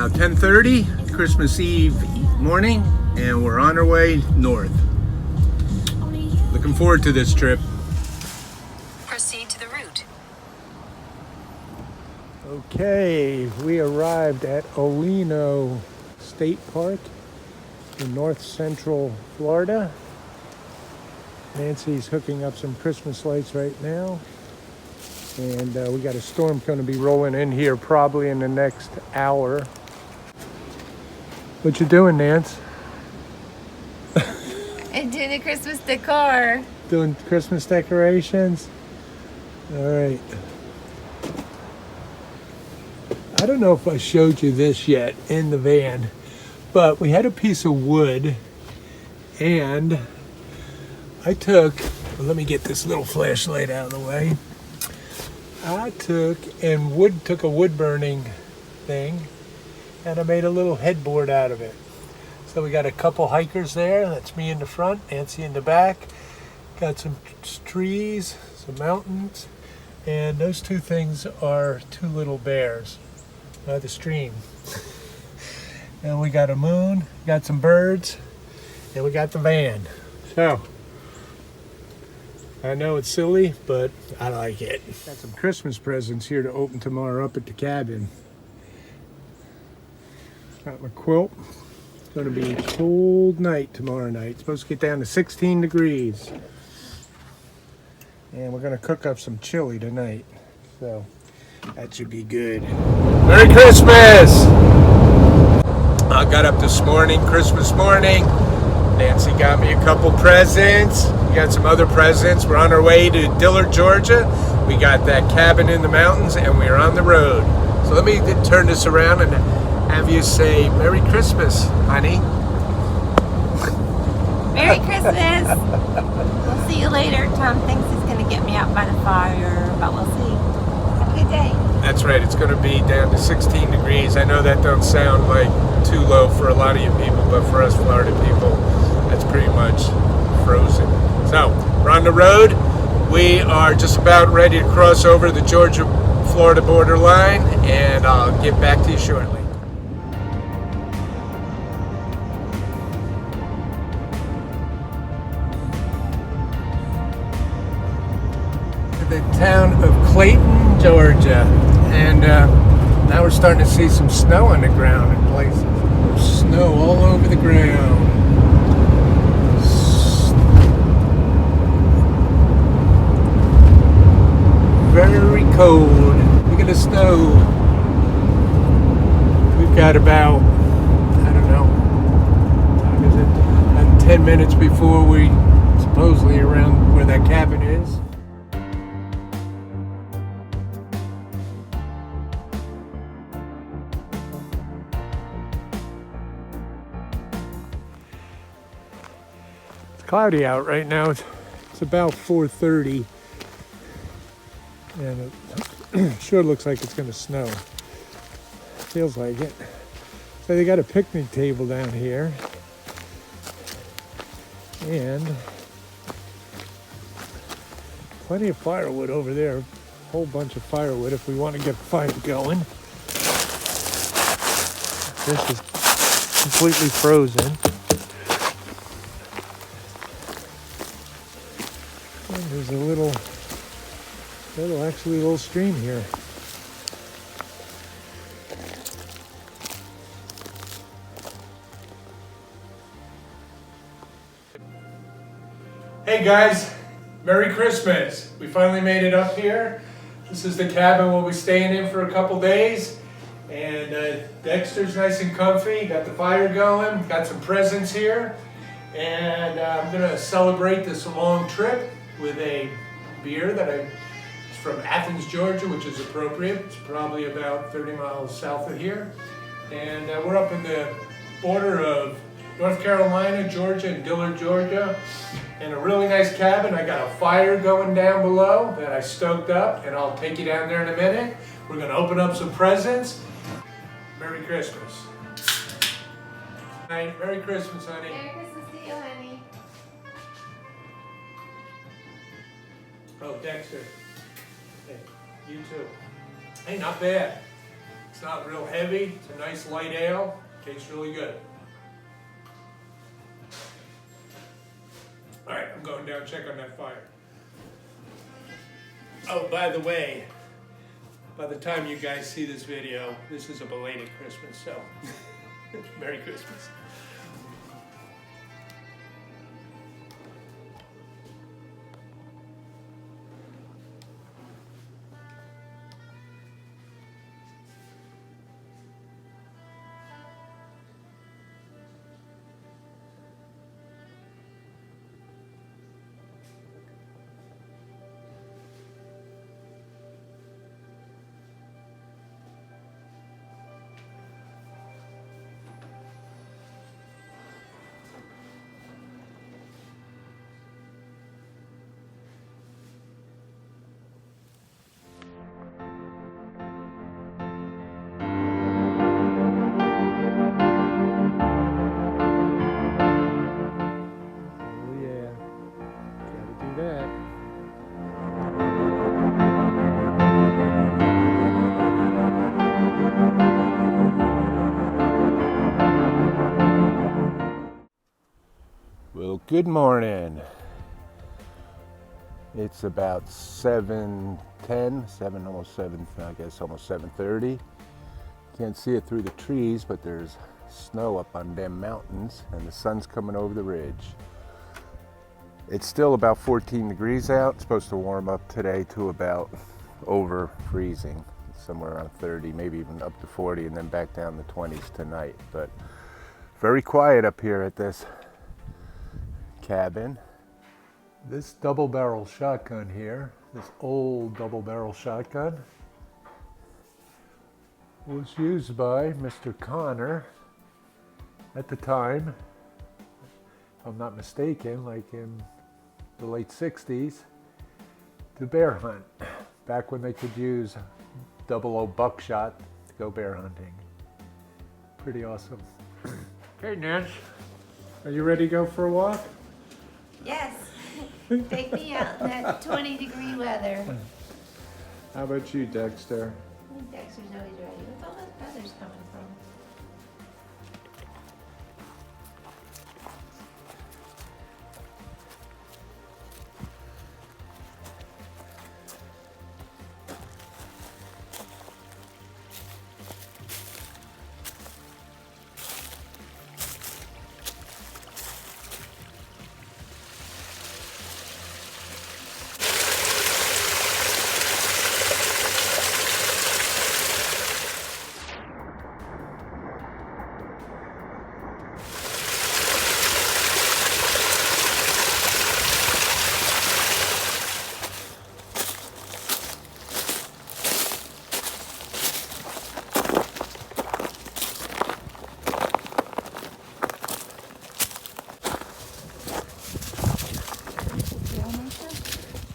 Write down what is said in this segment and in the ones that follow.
about 10:30 Christmas Eve morning, and we're on our way north. Looking forward to this trip. Proceed to the route. Okay, we arrived at Olino State Park in north central Florida. Nancy's hooking up some Christmas lights right now. And we got a storm going to be rolling in here probably in the next hour. What you doing, Nance? I'm doing the Christmas decor. Doing Christmas decorations? All right. I don't know if I showed you this yet in the van, but we had a piece of wood and I took, well, let me get this little flashlight out of the way. I took a wood burning thing and I made a little headboard out of it. So we got a couple hikers there. That's me in the front, Nancy in the back. Got some trees, some mountains, and those two things are two little bears by the stream. And we got a moon, got some birds, and we got the van. So I know it's silly, but I like it. Got some Christmas presents here to open tomorrow up at the cabin. Got my quilt. It's going to be a cold night tomorrow night. It's supposed to get down to 16 degrees. And we're going to cook up some chili tonight. So that should be good. Merry Christmas! I got up this morning, Christmas morning. Nancy got me a couple presents. We got some other presents. We're on our way to Dillard, Georgia. We got that cabin in the mountains and we're on the road. So let me turn this around and have you say Merry Christmas, honey. Merry Christmas. We'll see you later. Tom thinks he's going to get me out by the fire, but we'll see. Have a good day. That's right. It's going to be down to 16 degrees. I know that don't sound like too low for a lot of you people, but for us Florida people, that's pretty much frozen. So we're on the road. We are just about ready to cross over the Georgia-Florida border line, and I'll get back to you shortly. The town of Clayton, Georgia, and now we're starting to see some snow on the ground in places. There's snow all over the ground. Very cold. Look at the snow. We've got about, I don't know, what is it? About 10 minutes before we supposedly around where that cabin is. It's cloudy out right now. It's about 4:30. And it sure looks like it's going to snow. Feels like it. So they got a picnic table down here. And plenty of firewood over there. A whole bunch of firewood if we want to get a fire going. This is completely frozen. And there's a little stream here. Hey guys, Merry Christmas. We finally made it up here. This is the cabin we'll be staying in for a couple days. And Dexter's nice and comfy, got the fire going, got some presents here. And I'm gonna celebrate this long trip with a beer that it's from Athens, Georgia, which is appropriate. It's probably about 30 miles south of here. And we're up in the border of North Carolina, Georgia, and Dillard, Georgia. In a really nice cabin. I got a fire going down below that I stoked up, and I'll take you down there in a minute. We're gonna open up some presents. Merry Christmas. Hey, Merry Christmas, honey. Merry Christmas to you, honey. Oh, Dexter. Hey, you too. Hey, not bad. It's not real heavy. It's a nice light ale. Tastes really good. All right, I'm going down to check on that fire. Oh, by the way, by the time you guys see this video, this is a belated Christmas, so Merry Christmas. Well, good morning. It's about 7:10, almost 7, I guess almost 7:30. Can't see it through the trees, but there's snow up on them mountains and the sun's coming over the ridge. It's still about 14 degrees out. It's supposed to warm up today to about over freezing, somewhere around 30, maybe even up to 40, and then back down to 20s tonight. But very quiet up here at this cabin. This double barrel shotgun here, this old double barrel shotgun, was used by Mr. Connor at the time, if I'm not mistaken, like in the late 60s, to bear hunt, back when they could use 00 buckshot to go bear hunting. Pretty awesome. Okay, Nancy, are you ready to go for a walk? Yes. Take me out in that 20-degree weather. How about you, Dexter? I think Dexter's always ready. Where's all those feathers coming from?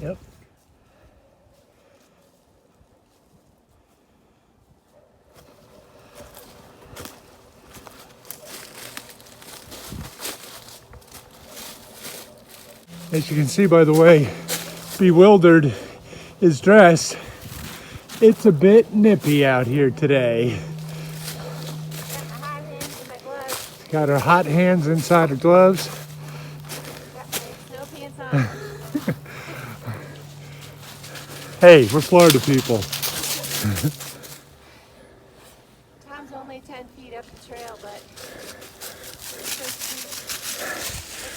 Yep. As you can see by the way Bewildered is dressed, it's a bit nippy out here today. Got her hot hands inside her gloves. No pants on. Hey, we're Florida people. Tom's only 10 feet up the trail, but looks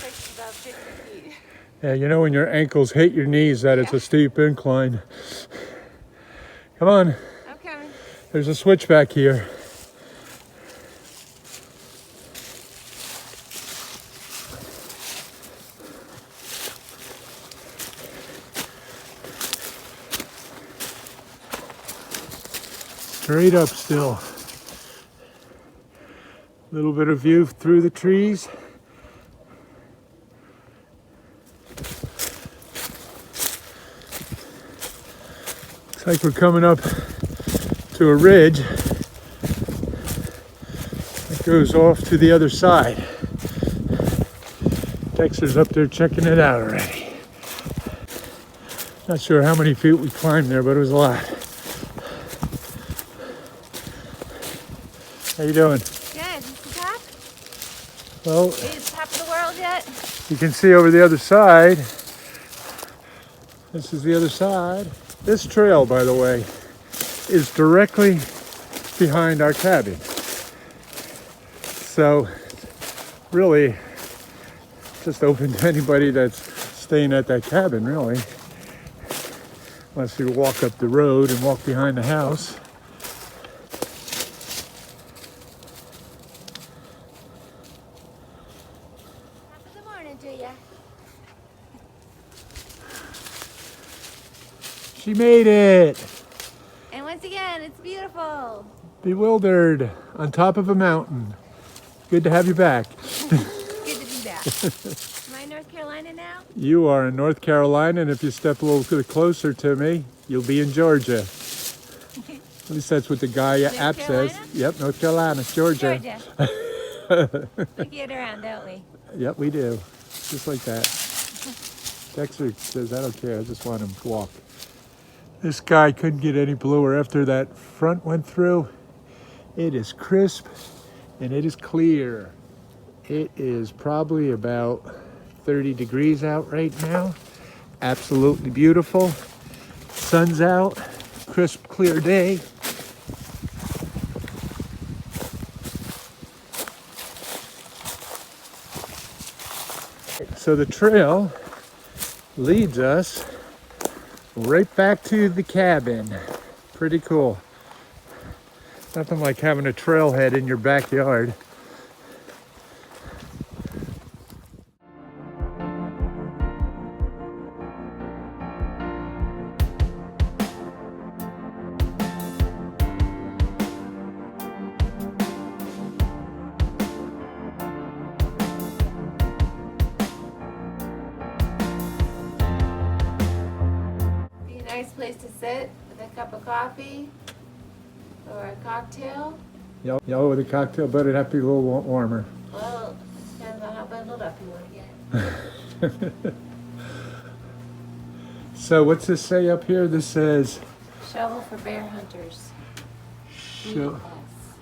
like she's about 50 feet. Yeah, you know when your ankles hit your knees that it's a steep incline. Come on, I'm coming. there's a switch back here. Straight up still. Little bit of view through the trees. Looks like we're coming up to a ridge that goes off to the other side. Dexter's up there checking it out already. Not sure how many feet we climbed there, but it was a lot. How you doing? Good. Is this the top? Well, Is it the top of the world yet? you can see over the other side. This is the other side. This trail, by the way, is directly behind our cabin. So, really, just open to anybody that's staying at that cabin, really. Unless you walk up the road and walk behind the house. Top of the morning to ya. She made it! And once again, it's beautiful. Bewildered on top of a mountain. Good to have you back. Good to be back. Am I in North Carolina now? You are in North Carolina, and if you step a little closer to me, you'll be in Georgia. At least that's what the guy app says. Carolina? Yep, North Carolina, Georgia. We get around, don't we? Yep, we do. Just like that. Dexter says, I don't care, I just want him to walk. This guy couldn't get any bluer after that front went through. It is crisp and it is clear. It is probably about 30 degrees out right now. Absolutely beautiful. Sun's out, crisp, clear day. So the trail leads us right back to the cabin. Pretty cool. Nothing like having a trailhead in your backyard. Be a nice place to sit with a cup of coffee or a cocktail. Yellow with a cocktail, but it'd have to be a little warmer. Well, depends on how bundled up you want to get. So what's this say up here? This says Shovel for bear hunters. Sho- BS.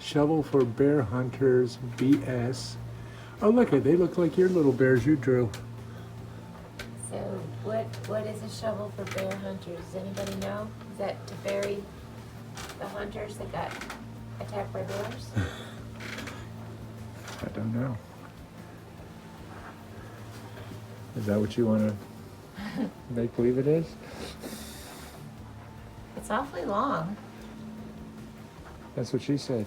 shovel for bear hunters BS. Oh look, they look like your little bears you drew. So what is a shovel for bear hunters? Does anybody know? Is that to bury the hunters that got attacked by bears? I don't know. Is that what you want to make believe it is? It's awfully long. That's what she said.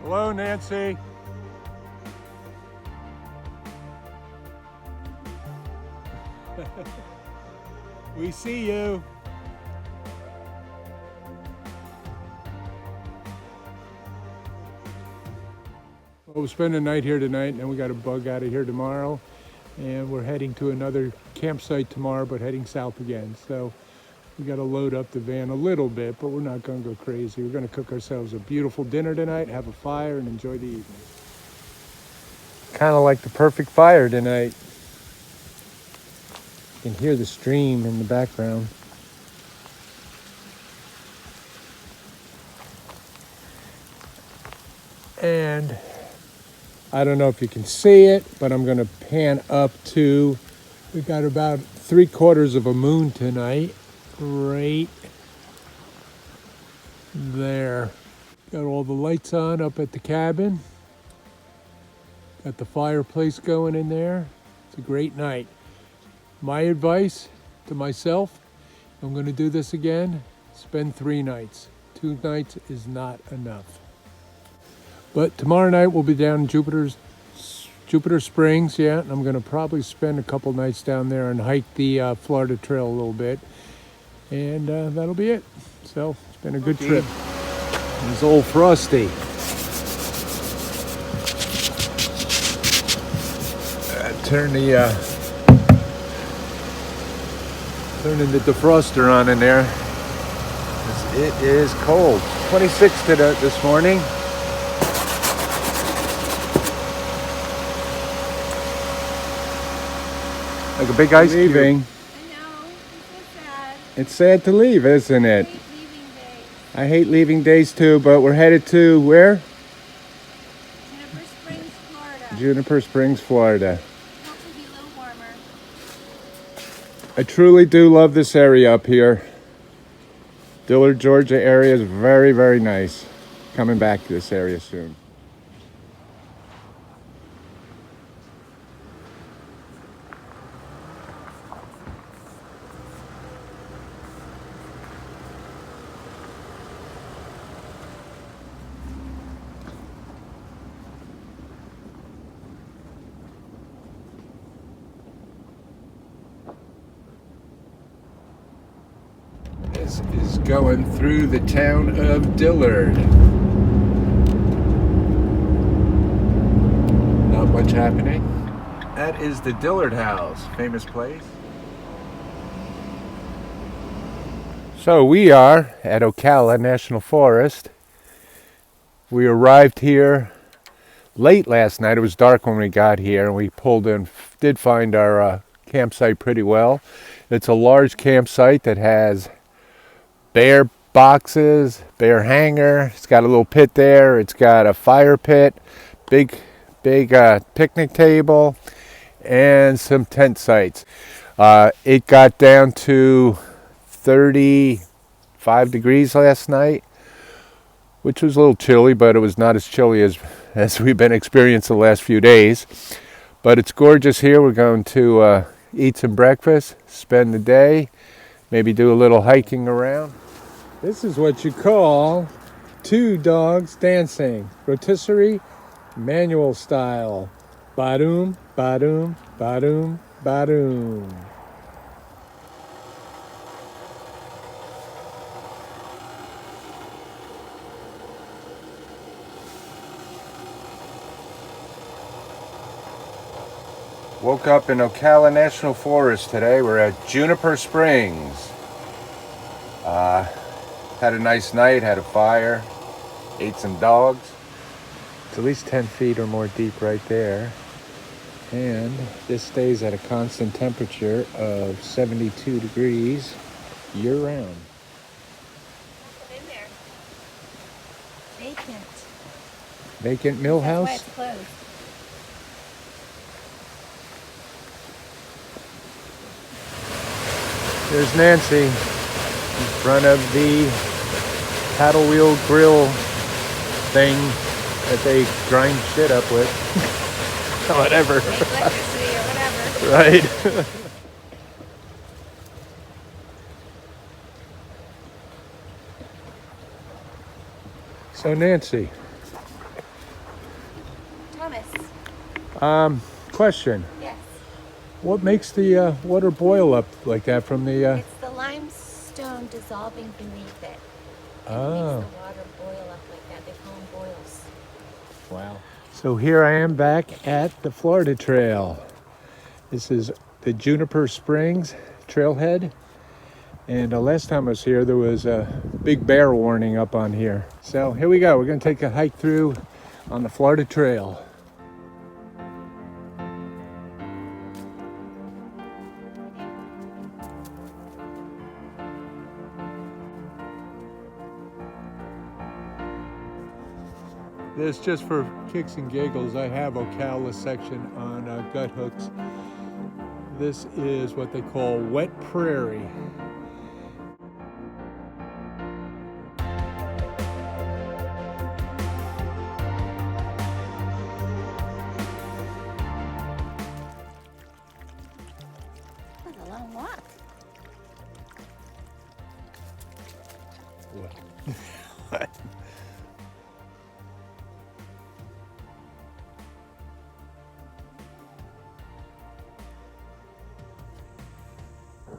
Hello, Nancy. We see you. Well, we'll spend the night here tonight, and then we got to bug out of here tomorrow. And we're heading to another campsite tomorrow, but heading south again. So we got to load up the van a little bit, but we're not going to go crazy. We're going to cook ourselves a beautiful dinner tonight, have a fire, and enjoy the evening. Kind of like the perfect fire tonight. You can hear the stream in the background. And I don't know if you can see it, but I'm going to pan up to, we got about 3/4 of a moon tonight. Right there. Got all the lights on up at the cabin. Got the fireplace going in there. It's a great night. My advice to myself, I'm going to do this again, spend 3 nights. 2 nights is not enough. But tomorrow night we'll be down in Jupiter Springs, yeah, and I'm going to probably spend a couple nights down there and hike the Florida Trail a little bit. And that'll be it. So it's been a good trip. It's old Frosty. turning the defroster on in there. It is cold. 26 this morning. Like a big ice cube. I know, it's so sad. It's sad to leave, isn't I it? hate leaving days. I hate leaving days too, but we're headed to where? Juniper Springs, Florida. Juniper Springs, Florida. Hopefully be a little warmer. I truly do love this area up here. Dillard, Georgia area is very, very nice. Coming back to this area soon. This is going through the town of Dillard. Not much happening. That is the Dillard House, famous place. So we are at Ocala National Forest. We arrived here late last night. It was dark when we got here, and we pulled in, did find our campsite pretty well. It's a large campsite that has bear boxes, bear hanger. It's got a little pit there. It's got a fire pit, big picnic table, and some tent sites. It got down to 35 degrees last night, which was a little chilly, but it was not as chilly as we've been experiencing the last few days. But it's gorgeous here. We're going to eat some breakfast, spend the day, maybe do a little hiking around. This is what you call two dogs dancing. Rotisserie, manual style. Ba-doom, ba-doom, ba-doom, ba-doom. Woke up in Ocala National Forest today. We're at Juniper Springs. Had a nice night, had a fire, ate some dogs. It's at least 10 feet or more deep right there. And this stays at a constant temperature of 72 degrees year round. What's in there? Vacant. Vacant mill That's why house? it's closed. There's Nancy in front of the paddle wheel grill thing that they grind shit up with. Whatever. Electricity or whatever. Right. So Nancy, Thomas. question. Yes. What makes the water boil up like that from the... It's the limestone dissolving beneath it. Oh. It makes the water boil up like that. They call them boils. Wow. So here I am back at the Florida Trail. This is the Juniper Springs trailhead. And last time I was here, there was a big bear warning up on here. So here we go. We're going to take a hike through on the Florida Trail. This, just for kicks and giggles, I have Ocala section on gut hooks. This is what they call wet prairie. That's a long walk. What?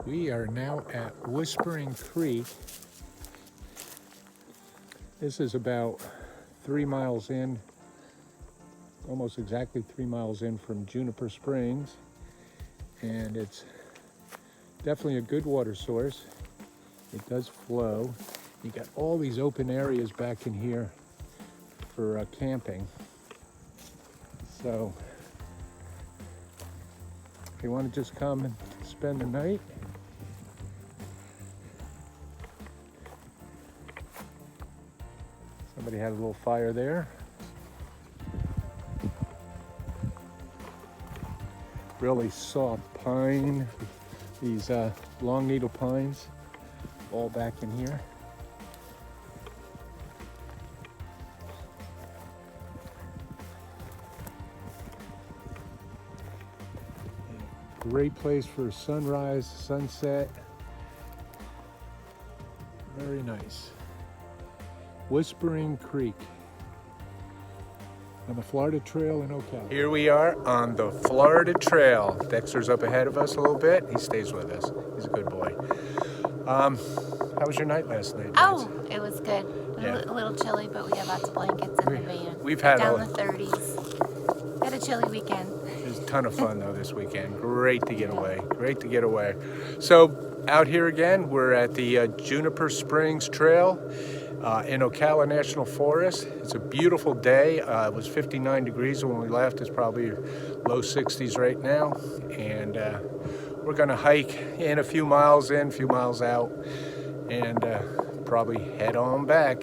We are now at Whispering Creek. This is about 3 miles in almost exactly 3 miles in from Juniper Springs, and it's definitely a good water source. It does flow. You got all these open areas back in here for camping. So if you want to just come and spend the night, somebody had a little fire there. Really soft pine, these long needle pines, all back in here. Great place for sunrise, sunset. Very nice. Whispering Creek on the Florida Trail in Ocala. Here we are on the Florida Trail. Dexter's up ahead of us a little bit. He stays with us. He's a good boy. How was your night last night? Oh, it was good. Yeah. A little chilly, but we had lots of blankets in the van. We've had down the 30s. Had a chilly weekend. It was a ton of fun though this weekend. Great to get away. Great to get away. So out here again, we're at the Juniper Springs Trail in Ocala National Forest. It's a beautiful day. It was 59 degrees when we left. It's probably low 60s right now. And we're gonna hike in a few miles in, a few miles out, and probably head on back.